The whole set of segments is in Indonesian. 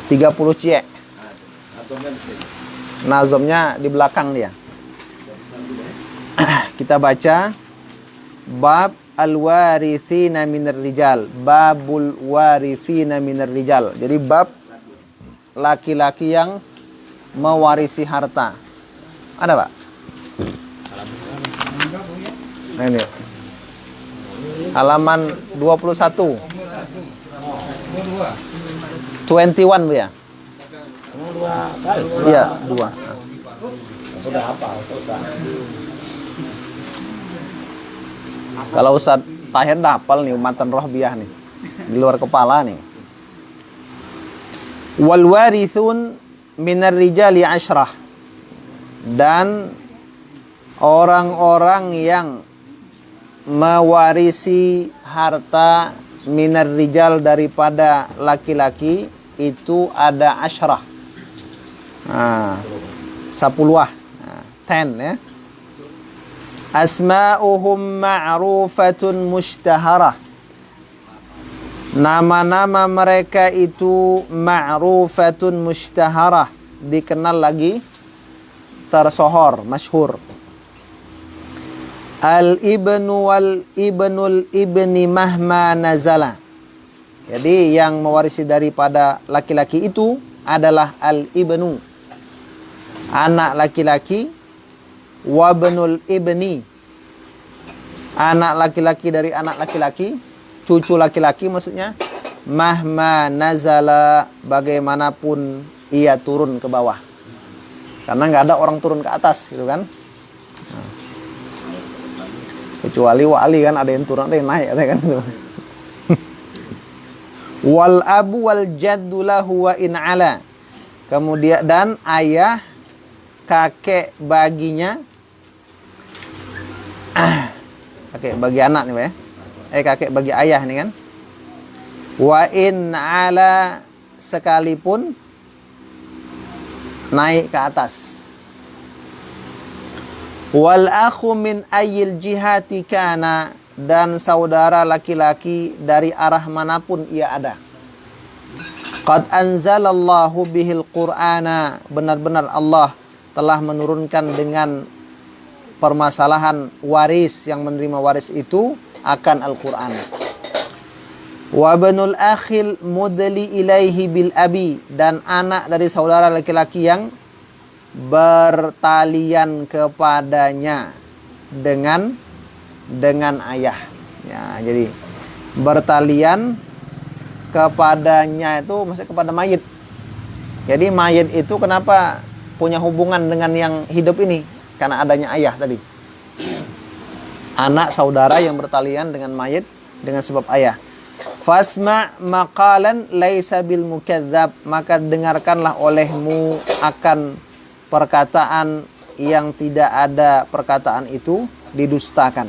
30 cie. Nazamnya di belakang dia. Kita baca bab al-warithina minar rijal. Babul warithina minar rijal. Jadi bab laki-laki yang mewarisi harta. Ada, Pak? Nah, ini. Halaman 21. 21, Bu ya? Iya, 2. Sudah apa? Sudah. Kalau Ustaz Tahir dah hafal nih matan rohbiyah nih. Di luar kepala nih. Wal warithun minar rijali asyrah. Dan orang-orang yang mewarisi harta minar rijal daripada laki-laki itu ada asyrah. Nah, 10. Nah, 10 ya. Asma'uhum ma'rufatun mushtaharah. Nama-nama mereka itu ma'rufatun mushtaharah, dikenal lagi, tersohor, masyhur. Al-ibnu wal ibnul ibni mahma nazala. Jadi yang mewarisi daripada laki-laki itu adalah al-ibnu, anak laki-laki, wabnul ibni, anak laki-laki dari anak laki-laki, cucu laki-laki maksudnya, mahma nazala, bagaimanapun ia turun ke bawah, karena nggak ada orang turun ke atas gitu kan. Nah, kecuali wali kan ada yang turun ada yang naik kan. Wal abu wal jaddu lahu wa in ala. Kemudian dan ayah kakek baginya, kakek bagi anak nih Pak ya. Kakek bagi ayah nih kan. Wa in ala, sekalipun naik ke atas. Wal akhu min ayil jihati kana, dan saudara laki-laki dari arah manapun ia ada. Qad anzalallahu bihil qur'ana, benar-benar Allah telah menurunkan dengan permasalahan waris, yang menerima waris itu akan Al-Quran. Wa banul akhil mudli ilaihi bil abi, dan anak dari saudara laki-laki yang bertalian kepadanya dengan ayah. Ya, jadi bertalian kepadanya itu maksudnya kepada mayit. Jadi mayit itu kenapa punya hubungan dengan yang hidup ini? Karena adanya ayah tadi. Anak saudara yang bertalian dengan mayit dengan sebab ayah. Fasma maqalan laisa bil mukadzab, maka dengarkanlah olehmu akan perkataan yang tidak ada perkataan itu didustakan.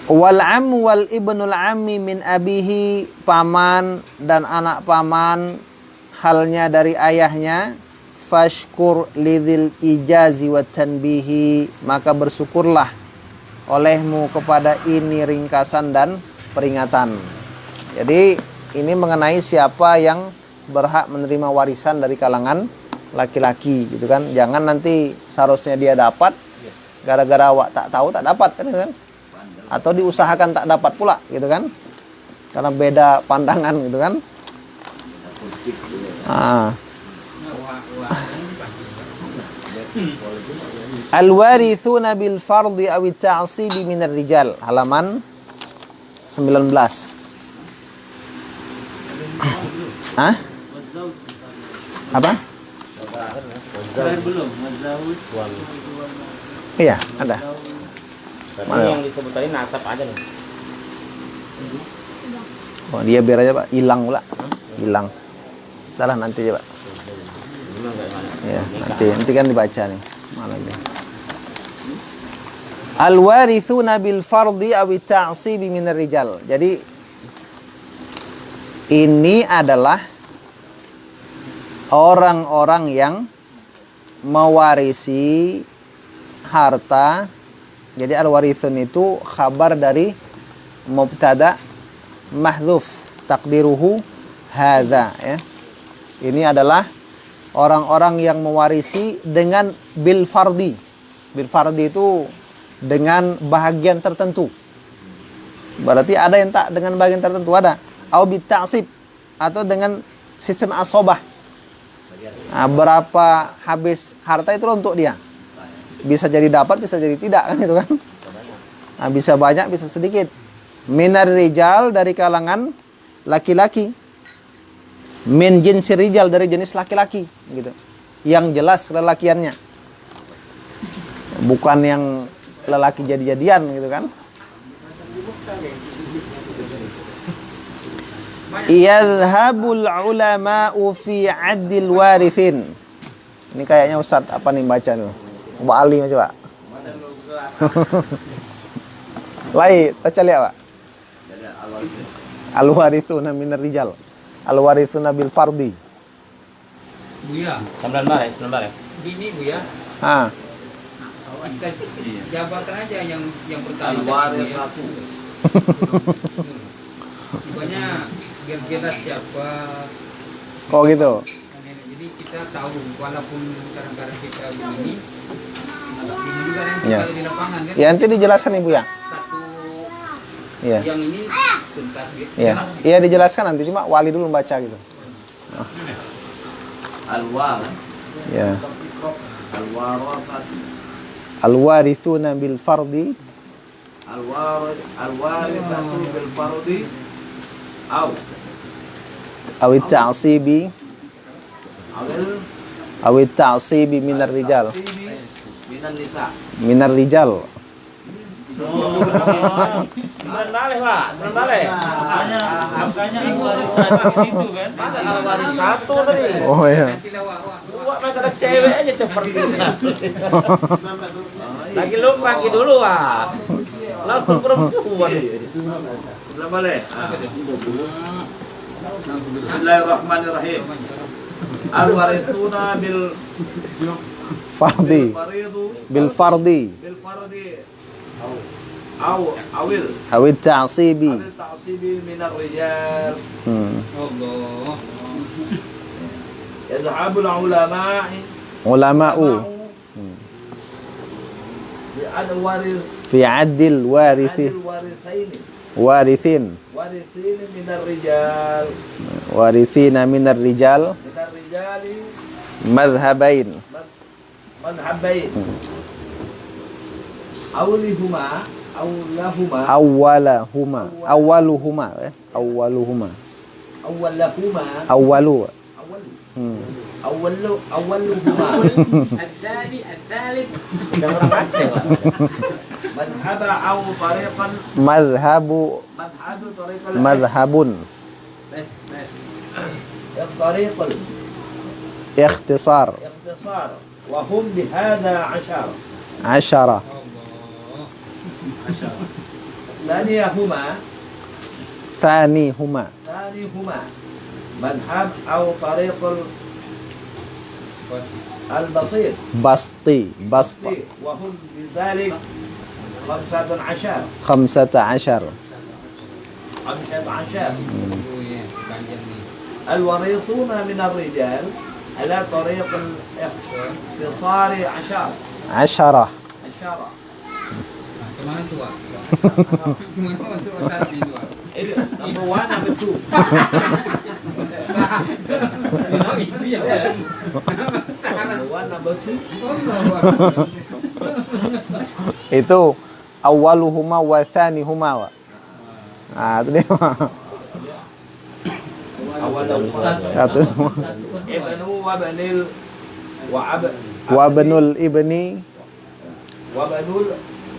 Wal am wal ibnul ammi min abihi, paman dan anak paman halnya dari ayahnya. Fashkur lidzil ijazi wa tanbihi, maka bersyukurlah olehmu kepada ini ringkasan dan peringatan. Jadi ini mengenai siapa yang berhak menerima warisan dari kalangan laki-laki gitu kan. Jangan nanti seharusnya dia dapat, gara-gara awak tak tahu tak dapat kan. Atau diusahakan tak dapat pula gitu kan, karena beda pandangan gitu kan. Al-warithuna bil fardi aw at-ta'sibi minar rijal, halaman 19. Apa? Belum. Iya, ada. Mana yang disebut tadi nasab aja nih. Oh, dia biar aja Pak, hilang pula. Hilang. Entahlah nanti aja Pak. Ya, nanti kan dibaca nih. Mana dia? Al-warithuna bil fardi aw at-ta'sibi minar rijal. Jadi ini adalah orang-orang yang mewarisi harta. Jadi al-warithun itu khabar dari mubtada mahdzuf, takdiruhu hadza ya. Ini adalah orang-orang yang mewarisi dengan bil fardi. Bil fardi itu dengan bahagian tertentu. Berarti ada yang tak dengan bagian tertentu, ada. Au bit ta'sib, atau dengan sistem asobah. Nah, berapa habis harta itu untuk dia. Bisa jadi dapat, bisa jadi tidak kan itu kan. Nah, bisa banyak, bisa sedikit. Minar rijal, dari kalangan laki-laki. Min jinsi rijal, dari jenis laki-laki gitu. Yang jelas lelakiannya. Bukan yang lelaki jadi-jadian gitu kan. Yadhhabul ulama'u fi 'addil warithin. Ini kayaknya Ustaz apa nih baca nih? Mbak Ali coba. Lai, baca lihat Pak. Al-warithuna minar rijal. Al-warithuna bil fardi. Buya. 19 ya. Gini Buya. Ah. Kita jabarkan aja yang pertama. Al-waris satu. Pokoknya biar jelas siapa. Oh gitu. Jadi kita tahu walaupun kadang-kadang kita begini, ini juga nanti Ya. kalau di lapangan kan. Ya nanti dijelaskan Ibu ya. Satu Iya. yang ini bentar gitu. Iya. Iya dijelaskan nanti, cuma wali dulu membaca gitu. Al-waris. Ya. Al-warasatu. Al-warithuna bil fardi. Al-warisatu bil fardi. Awit ta'sibi. Awit ta'sibi minar rijal. Minan nisa. Minar rijal. 19 Pak, 19. Makanya warisan di situ kan. Mana al-waris satu tadi. Oh iya. Nanti lawak. Dua masalah cewek aja seperti ini. Lagi lupa lagi dulu ah. Langsung perempuan. Sudah boleh. Bismillahirrahmanirrahim. Al-warithuna bil Fardi. faridu Bil fardi. bil fardi. Awil. Awit ta'sibi. Awil ta'sibi minar rijal. Allah. Yazhabul ulama'i Ulama'u al-waris fi 'addil warithi. warithaini Warithin. warithin minar rijal Warithina minar rijal. minar rijali Madhhabain. madhhabain awlihuma awlahuma Awwalahuma. Awwaluhuma. Awwaluhuma. awlahuma Awwalu. awwaluhuma Al-Thalith. Udah orang Aceh Pak. madhhaba aw tariqan Madhhabu. madhhabu tariqal Madhhabun. tariqal Ikhtisar. ikhtisar wa hum bihadha 10 Ashara. ثانيهما Thanihuma. ثانيهما مذهب أو طريق البسيط Basti. Basta. وهم بذلك 15 15. 15 Oh ya, panjang nih. الوريثون من الرجال على طريق الاختصار 10. 10 Kemana tuh Pak? Kemana tuh tadi tuh Pak? number 1 number 2 Oh itu ya. number 1 number 2 Itu awwaluhuma wa thanihuma. Ah, itu dia. Satu. ابن وابن Wabnul ibni وابن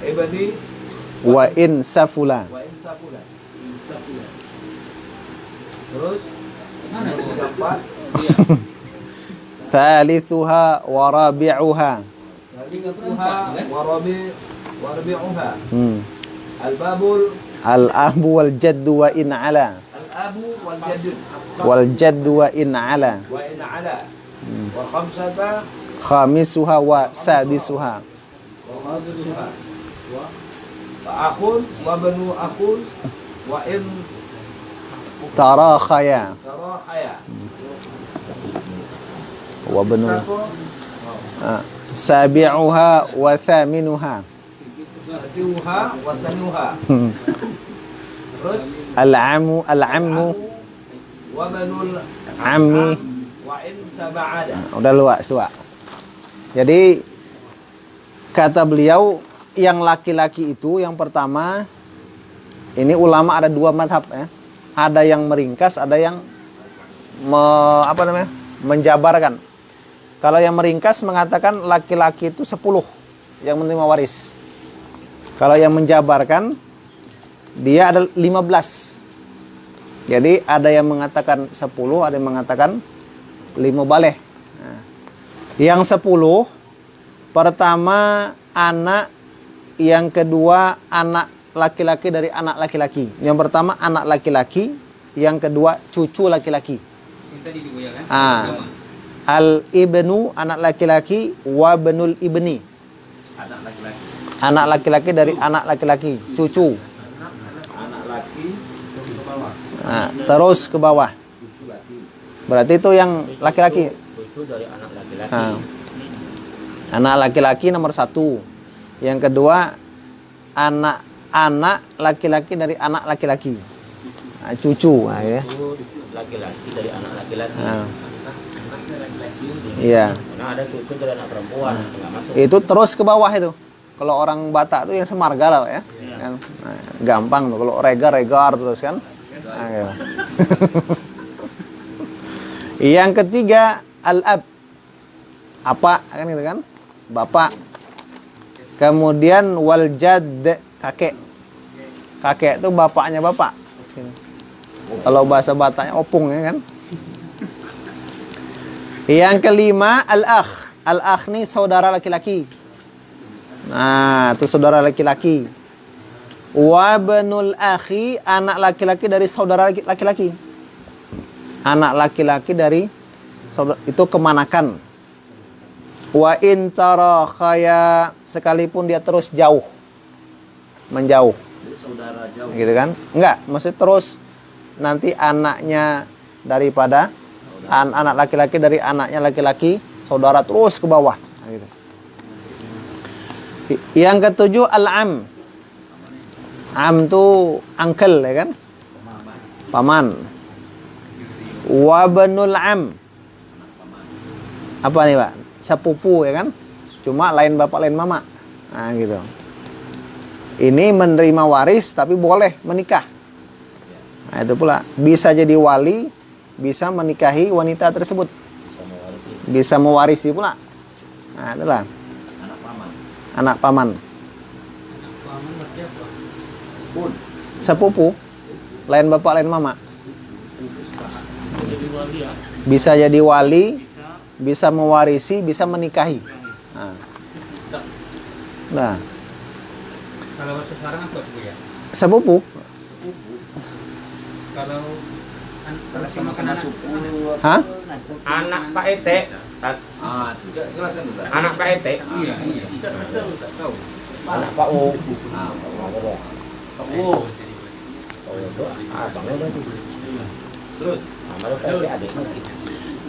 الابن wa in safula. وإن سفلا terus Mana tuh? yang keempat Thalithuha wa rabi'uha. ثالثها وربيعها Hmm. الباب Al-ahbu wal jaddu wa in ala. الأب والجد Wal jaddu wa in ala. وإن على وخمسة Khamisuha wa sadisuha. وخامسها فأخ وابن أخ وإن Tarakhaya. تراخيا khaya. Wa banul sabi'uha wa thaminuha. Sabi'uha wa thanuha. Terus Al-ammu wa banul ammi. wa in taba'ada. Udah luas tuh, Pak. Jadi kata beliau yang laki-laki itu yang pertama ini ulama ada dua madhab ya. Ada yang meringkas, ada yang menjabarkan. Kalau yang meringkas mengatakan laki-laki itu 10 yang menerima waris. Kalau yang menjabarkan dia ada 15. Jadi ada yang mengatakan 10, ada yang mengatakan 5 baleh. Nah, yang 10 pertama anak, yang kedua anak laki-laki dari anak laki-laki. Yang pertama anak laki-laki, yang kedua cucu laki-laki. Yang tadi digoyang kan? Al-ibnu anak laki-laki, wa benul ibni. Anak laki-laki. Anak laki-laki dari anak laki-laki, cucu. Anak laki ke bawah. Nah, terus ke bawah. Cucu laki. Berarti itu yang laki-laki. Cucu dari anak laki-laki. Nah, anak laki-laki nomor 1. Yang kedua anak laki-laki dari anak laki-laki. Nah, cucu. Nah, ya. Cucu laki-laki dari anak laki-laki. Nah, iya. Karena ada cucu dari anak perempuan, nggak masuk. Itu terus ke bawah itu. Kalau orang Batak itu yang semarga lah, Pak, ya. Kan? Nah, gampang tuh. Kalau regar terus kan. Nah, gitu. Yang ketiga al-ab. Apa kan gitu kan? Bapak. Kemudian wal jadd, kakek. Kakek itu bapaknya bapak. Kalau bahasa Bataknya opung ya kan. Yang kelima al-akh. Al-akh nih saudara laki-laki. Nah, itu saudara laki-laki. Wa banul akhi, anak laki-laki dari saudara laki-laki. Anak laki-laki dari saudara, itu kemanakan. Wa in tarakhaya, sekalipun dia terus jauh. Menjauh. Saudara jauh. Gitu kan? Enggak, maksud terus nanti anaknya daripada anak laki-laki dari anaknya laki-laki, saudara terus ke bawah. Nah, gitu. Yang ketujuh al-am. Am tu uncle ya kan? Paman. Wa banul am. Apa nih, Pak? Sepupu ya kan? Cuma lain bapak lain mama. Nah, gitu. Ini menerima waris tapi boleh menikah. Nah, itu pula bisa jadi wali, bisa menikahi wanita tersebut. Bisa mewarisi pula. Nah, itulah. Anak paman. Anak paman. Paman berarti apa? Pun. Sepupu. Lain bapak, lain mama. Jadi wali ya. Bisa jadi wali, bisa mewarisi, bisa menikahi. Nah, Kalau sekarang apa Bu ya? sepupu. Kalau Karena sama-sama suku. Hah? Anak Pak Ete. Jelasan dulu. Anak Pak Ete. iya. Tahu. Anak Pak U. Oh. Oh, itu abangnya berarti. Terus Sama lu Pak Ete adiknya.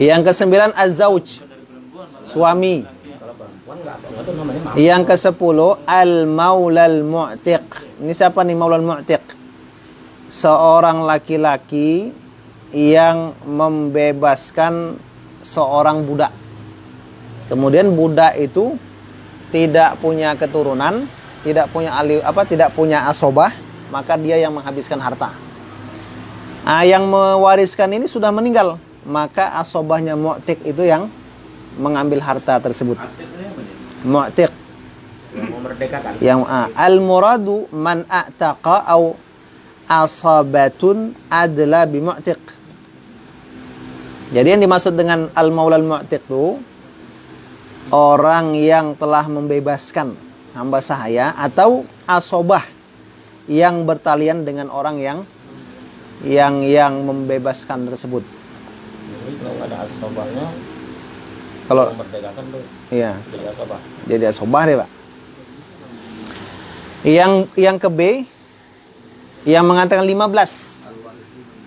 Yang ke-9 az-zauj. Suami. Kalau perempuan nggak tuh namanya mama. Yang ke-10 al-maulal mu'tiq. Ini siapa nih maulal mu'tiq? Seorang laki-laki yang membebaskan seorang budak. Kemudian budak itu tidak punya keturunan, tidak punya asobah, maka dia yang menghabiskan harta. Nah, yang mewariskan ini sudah meninggal, maka asobahnya mu'tiq itu yang mengambil harta tersebut. Mu'tiq. Yang memerdekakan. Yang al-muradu man a'taqa au asabatun adla bi mu'tiq. Jadi yang dimaksud dengan al-maulal mu'tiq itu orang yang telah membebaskan hamba sahaya atau asobah yang bertalian dengan orang yang membebaskan tersebut. Jadi kalau ada asobahnya, Kalau memerdekakan tuh iya, jadi asobah. jadi asobah deh, Pak. Yang ke B yang mengatakan 15.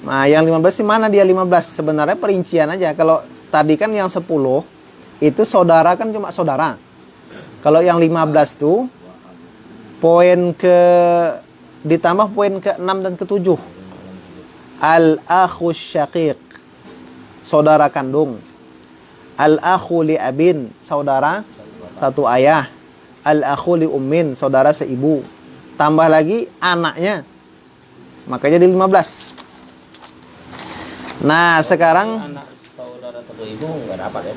Nah, yang 15 sih mana dia 15? Sebenarnya perincian aja. Kalau tadi kan yang 10 itu saudara kan cuma saudara. Kalau yang 15 tuh poin ke ditambah poin ke-6 dan ke-7. Al-akhu syaqiq, saudara kandung. Al-akhu li abin, saudara satu ayah. Al-akhu li ummin, saudara seibu. Tambah lagi anaknya. Makanya jadi 15. Nah, sekarang Anak saudara satu ibu nggak dapat ya?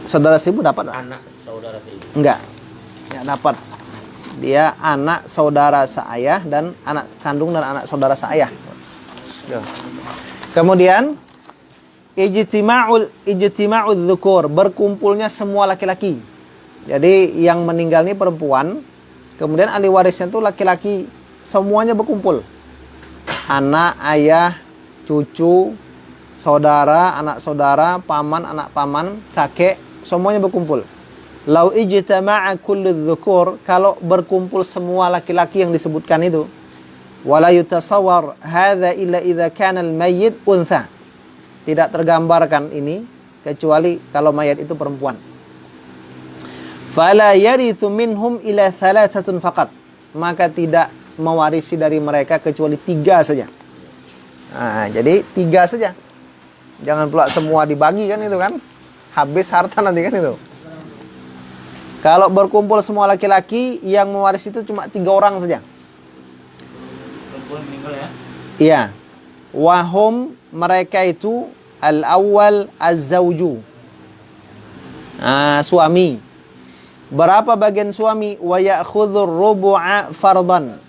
saudara seibu dapat nggak? Anak saudara seibu. Enggak dapat. Dia anak saudara seayah dan anak kandung dan anak saudara seayah. Kemudian ijtima'ul dzukur, berkumpulnya semua laki-laki. Jadi yang meninggal ini perempuan, kemudian ahli warisnya itu laki-laki, semuanya berkumpul. Anak, ayah, cucu, saudara, anak saudara, paman, anak paman, kakek, semuanya berkumpul. Lau ijtama'a kullu dzukur, kalau berkumpul semua laki-laki yang disebutkan itu, wala yutasawwar hadza illa idza kana al-mayyit untha. Tidak tergambarkan ini kecuali kalau mayat itu perempuan. Fala yarithu minhum ila thalathatun faqat. Maka tidak mewarisi dari mereka kecuali 3 saja. Nah, jadi 3 saja. Jangan pula semua dibagi kan itu kan. Habis harta nanti kan itu. Kalau berkumpul semua laki-laki, yang mewarisi itu cuma 3 orang saja. Perempuan meninggal ya? Iya. Wahum, mereka itu al-awwal az-zawju. Suami. Berapa bagian suami? Wa ya'khudhur rubu'a fardan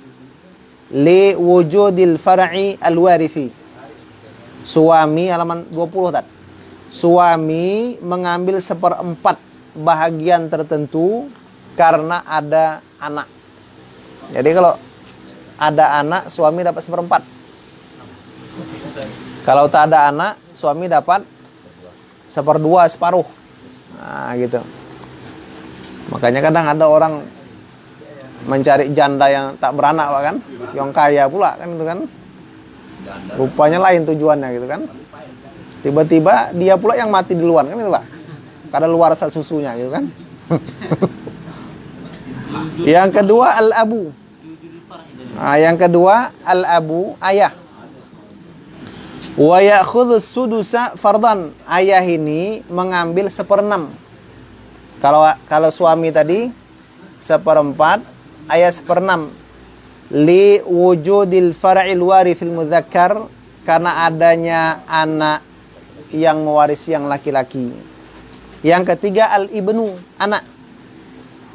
li wujudil far'i al-warithi. Suami halaman 20 tadi. Suami mengambil 1/4 bahagian tertentu karena ada anak. Jadi kalau ada anak, suami dapat 1/4. Kalau tak ada anak, suami dapat 1/2, separuh. Nah, gitu. Makanya kadang ada orang mencari janda yang tak beranak, Pak, kan? Yang kaya pula kan itu kan. Rupanya lain tujuannya gitu kan. Tiba-tiba dia pula yang mati duluan kan itu, Pak. Kada luar susunya gitu kan. Yang kedua al-abu. Nah, yang kedua al-abu, ayah. Wa ya'khudhu sudusa fardan. Ayah ini mengambil 1/6. Kalau suami tadi 1/4, ayah 1/6. Li wujudil far'il warithil mudzakkar, karena adanya anak yang mewarisi yang laki-laki. Yang ketiga al-ibnu, anak.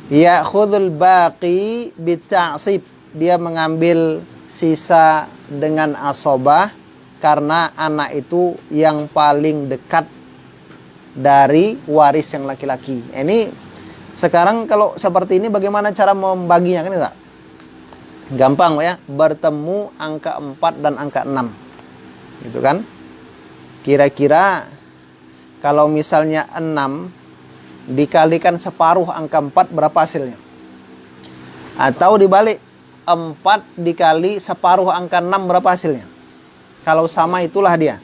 Ya'khudhul baqi bita'sib. Dia mengambil sisa dengan asobah karena anak itu yang paling dekat dari waris yang laki-laki. Ini sekarang kalau seperti ini bagaimana cara membaginya kan enggak? Gampang ya, bertemu angka 4 dan angka 6. Gitu kan? Kira-kira kalau misalnya 6 dikalikan separuh angka 4 berapa hasilnya? Atau dibalik, 4 dikali separuh angka 6 berapa hasilnya? Kalau sama itulah dia.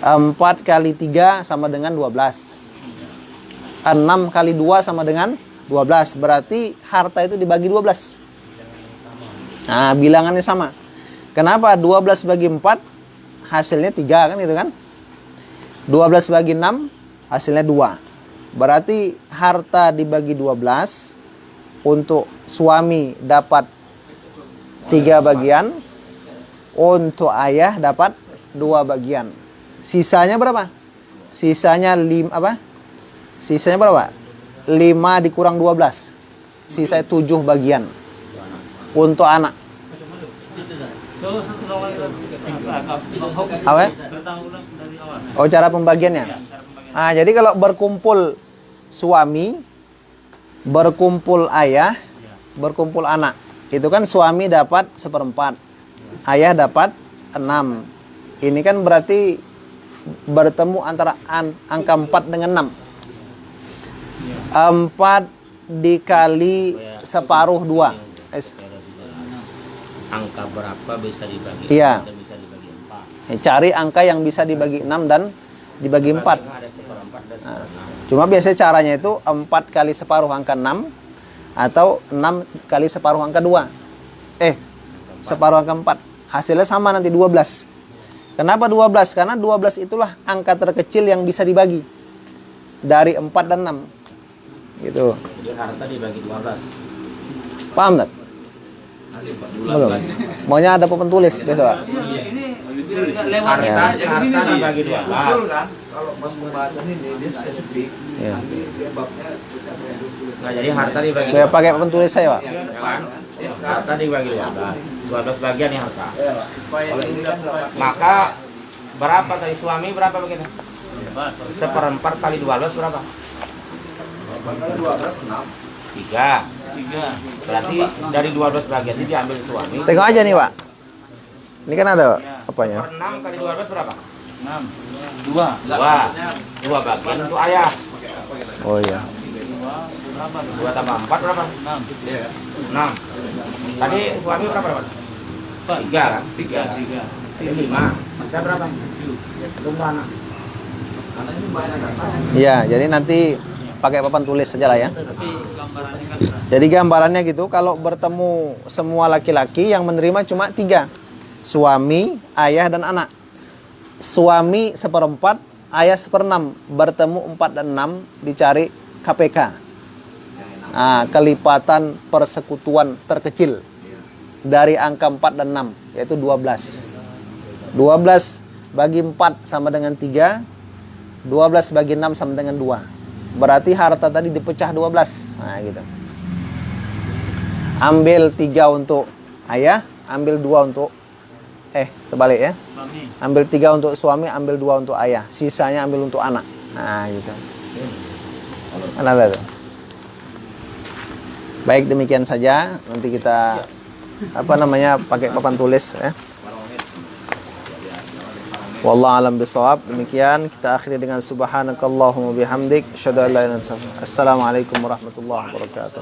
4 kali 3 sama dengan 12. 6 kali 2 sama dengan 12. Berarti harta itu dibagi 12. Nah, bilangannya sama. Kenapa? 12 bagi 4 hasilnya 3 kan itu kan? 12 bagi 6 hasilnya 2. Berarti harta dibagi 12, untuk suami dapat 3 bagian, untuk ayah dapat 2 bagian. Sisanya berapa? Sisanya Sisanya berapa? 5 dikurang 12. Sisanya 7 bagian untuk anak. Apa? Oh, cara pembagiannya. Nah, jadi kalau berkumpul suami, berkumpul ayah, berkumpul anak, itu kan suami dapat 1/4, ayah dapat 6. Ini kan berarti bertemu antara angka 4 dengan 6. 4 dikali separuh 2. Angka berapa bisa dibagi? Iya. Dan bisa dibagi 4. Cari angka yang bisa dibagi 6 dan dibagi 4. Ada seperempat dan Nah, seperenam. cuma biasanya caranya itu 4 kali separuh angka 6 atau 6 kali separuh angka 2. Separuh angka 4. Hasilnya sama nanti 12. Kenapa 12? Karena 12 itulah angka terkecil yang bisa dibagi dari 4 dan 6. Gitu. Jadi harta dibagi 12. Paham tak? Nanti Pak Belum. Maunya ada papan tulis besok. Pak? Harta dibagi 12. Usul kan, kalau pas pembahasan ini dia spesifik, Iya. nanti dia babnya spesifik. Nah, jadi harta dibagi Saya pakai papan tulis saya, Pak. ya kan? Harta dibagi 12. 12 bagian nih harta. Kalau ini kan 8. Maka berapa tadi suami berapa begini? Seperempat kali 12 berapa? 12, 6. 3. Berarti dari 12 bagian ini diambil suami. Tengok aja nih, Pak. Ini kan ada apanya? 6 kali 12 berapa? 6. 2. 2 bagian untuk ayah. Oh iya. 2 tambah 4 berapa? 6. 6. Tadi suami berapa dapat? 3 kan? 3. Ini 5. Sisa berapa? 7. Tunggu anak. Karena ini banyak kan. Iya, jadi nanti pakai papan tulis saja lah ya. Tapi gambarannya kan Jadi gambarannya gitu, kalau bertemu semua laki-laki yang menerima cuma 3. Suami, ayah, dan anak. Suami 1/4, ayah 1/6. Bertemu 4 dan 6, dicari KPK. Nah, kelipatan persekutuan terkecil dari angka 4 dan 6, yaitu 12. 12 bagi 4 sama dengan 3. 12 bagi 6 sama dengan 2. Berarti harta tadi dipecah 12. Nah, gitu. Ambil 3 untuk ayah, ambil 2 untuk terbalik ya. suami. Ambil 3 untuk suami, ambil 2 untuk ayah. Sisanya ambil untuk anak. Nah, gitu. Ada tuh. Baik, demikian saja. Nanti kita pakai papan tulis ya. Wallahu alam bisawab. Demikian kita akhiri dengan subhanakallahumma bihamdik, asyhadu an la ilaha illa anta, astaghfiruka wa atubu ilaik. Assalamualaikum warahmatullahi wabarakatuh.